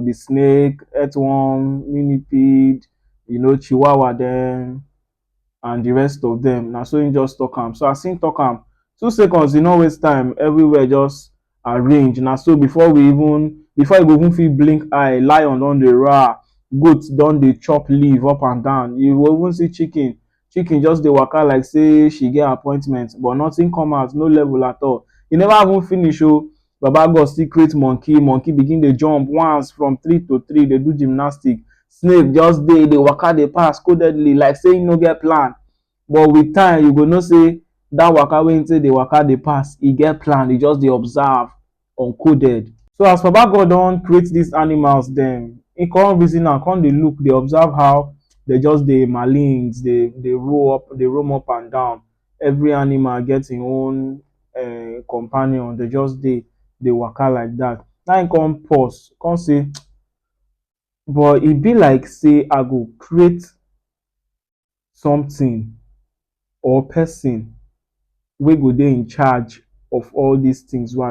the snake, earthworm, millipede, chihuahua dem, and the rest of them. Na so him just talk am. So as him talk am, 2 seconds, e no waste time, everywhere just arrange. Na so before you go even fit blink eye, lion don dey roar, goat don dey chop leaf up and down. You go even see chicken just dey waka like say she get appointment, but nothing come out, no level at all. E never even finish o. Baba God still create monkey begin dey jump once from tree to tree dey do gymnastic. Snake just dey waka dey pass codedly like say e no get plan. But with time you go know say dat waka wey him take dey waka dey pass, e get plan, e just dey observe uncoded. So as baba God don create dis animals dem, e come reason am, come dey look, dey observe how dey just dey malings, dey roam up and down. Every animal get im own companion, dey just dey waka like dat. Na im come pause, come say but e be like say I go create something or person wey go dey in charge of all dis things wey